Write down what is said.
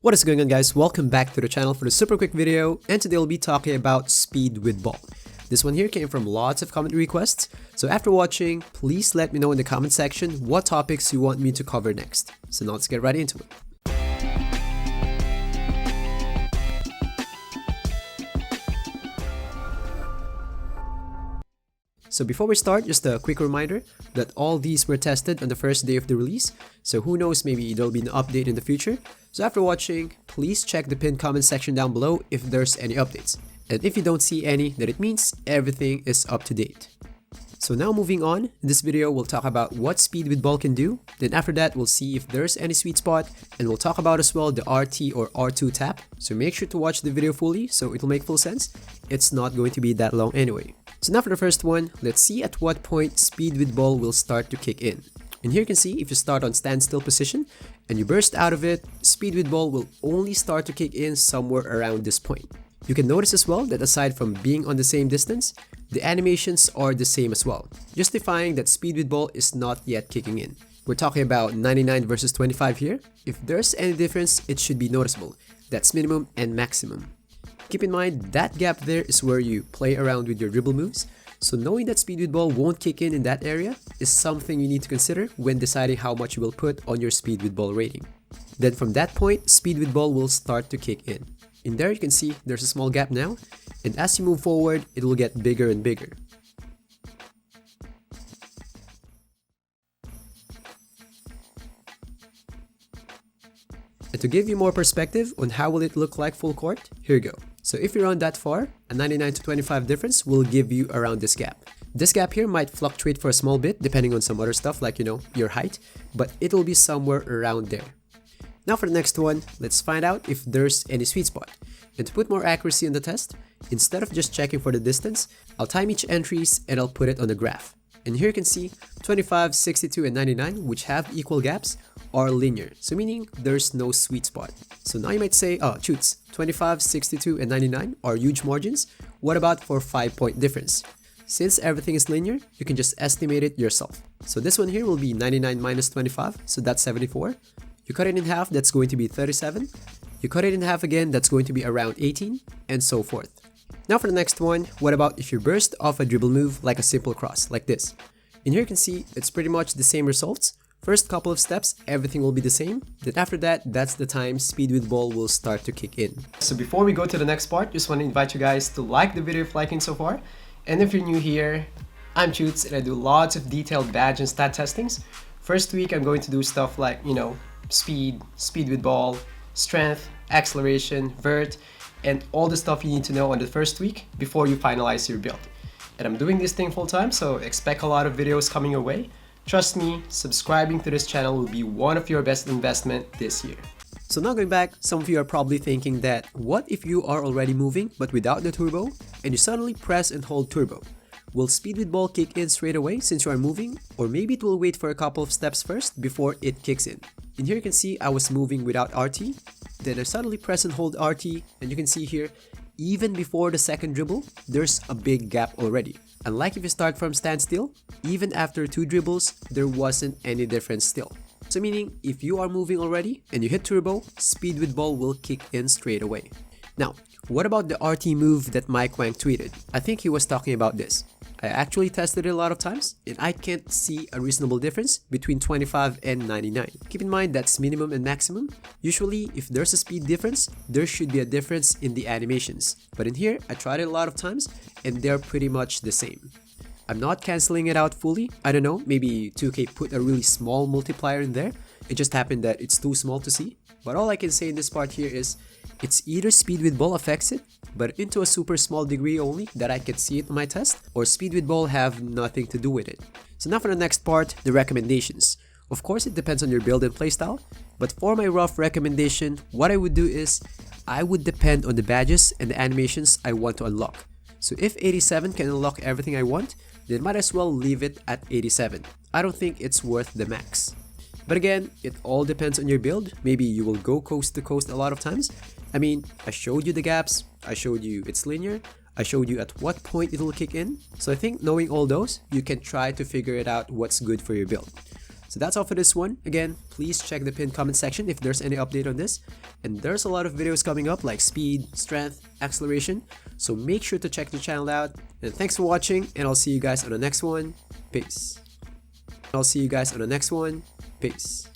What is going on, guys? Welcome back to the channel for the super quick video, and today we'll be talking about speed with ball. This one here came from lots of comment requests, so after watching, please let me know in the comment section what topics you want me to cover next. So now let's get right into it. So before we start, just a quick reminder that all these were tested on the first day of the release, so who knows, maybe there'll be an update in the future. So after watching, please check the pinned comment section down below if there's any updates. And if you don't see any, then it means everything is up to date. So now moving on, in this video we'll talk about what speed with ball can do, then after that we'll see if there's any sweet spot, and we'll talk about as well the RT or R2 tap. So make sure to watch the video fully so it'll make full sense. It's not going to be that long anyway. So now for the first one, let's see at what point speed with ball will start to kick in. And here you can see if you start on standstill position and you burst out of it, speed with ball will only start to kick in somewhere around this point. You can notice as well that aside from being on the same distance, the animations are the same as well, justifying that speed with ball is not yet kicking in. We're talking about 99 versus 25 here. If there's any difference, it should be noticeable. That's minimum and maximum. Keep in mind that gap there is where you play around with your dribble moves, so knowing that speed with ball won't kick in that area is something you need to consider when deciding how much you will put on your speed with ball rating. Then from that point, speed with ball will start to kick in. In there you can see there's a small gap now, and as you move forward, it will get bigger and bigger. And to give you more perspective on how will it look like full court, here you go. So if you run that far, a 99 to 25 difference will give you around this gap. This gap here might fluctuate for a small bit depending on some other stuff like, your height, but it will be somewhere around there. Now for the next one, let's find out if there's any sweet spot. And to put more accuracy in the test, instead of just checking for the distance, I'll time each entries and I'll put it on the graph. And here you can see 25, 62, and 99, which have equal gaps, are linear, so meaning there's no sweet spot. So now you might say, oh, shoots, 25, 62, and 99 are huge margins. What about for 5-point difference? Since everything is linear, you can just estimate it yourself. So this one here will be 99 minus 25, so that's 74. You cut it in half, that's going to be 37. You cut it in half again, that's going to be around 18, and so forth. Now for the next one, what about if you burst off a dribble move like a simple cross, like this? And here you can see it's pretty much the same results. First couple of steps, everything will be the same. Then after that, that's the time speed with ball will start to kick in. So before we go to the next part, just want to invite you guys to like the video if liking so far. And if you're new here, I'm Choots and I do lots of detailed badge and stat testings. First week, I'm going to do stuff like, speed with ball, strength, acceleration, vert, and all the stuff you need to know on the first week before you finalize your build. And I'm doing this thing full time, so expect a lot of videos coming your way. Trust me, subscribing to this channel will be one of your best investment this year. So now going back, some of you are probably thinking that what if you are already moving but without the turbo and you suddenly press and hold turbo? Will speed with ball kick in straight away since you are moving, or maybe it will wait for a couple of steps first before it kicks in? And here you can see I was moving without RT, then I suddenly press and hold RT, and you can see here, even before the second dribble, there's a big gap already. Unlike if you start from standstill, even after 2 dribbles, there wasn't any difference still. So meaning, if you are moving already and you hit turbo, speed with ball will kick in straight away. Now, what about the RT move that Mike Wang tweeted? I think he was talking about this. I actually tested it a lot of times and I can't see a reasonable difference between 25 and 99. Keep in mind that's minimum and maximum. Usually if there's a speed difference, there should be a difference in the animations. But in here, I tried it a lot of times and they're pretty much the same. I'm not cancelling it out fully. I don't know, maybe 2K put a really small multiplier in there. It just happened that it's too small to see. But all I can say in this part here is it's either speed with ball affects it, but into a super small degree only that I can see it in my test, or speed with ball have nothing to do with it. So now for the next part, the recommendations. Of course, it depends on your build and playstyle, but for my rough recommendation, what I would do is I would depend on the badges and the animations I want to unlock. So if 87 can unlock everything I want, then might as well leave it at 87. I don't think it's worth the max. But again, it all depends on your build. Maybe you will go coast to coast a lot of times. I mean, I showed you the gaps, I showed you it's linear, I showed you at what point it will kick in. So I think knowing all those, you can try to figure it out what's good for your build. So So that's all for this one. Again, please check the pinned comment section if there's any update on this. And there's a lot of videos coming up like speed, strength, acceleration. So make sure to check the channel out. And thanks for watching, and I'll see you guys on the next one. Peace. I'll see you guys on the next one. Peace.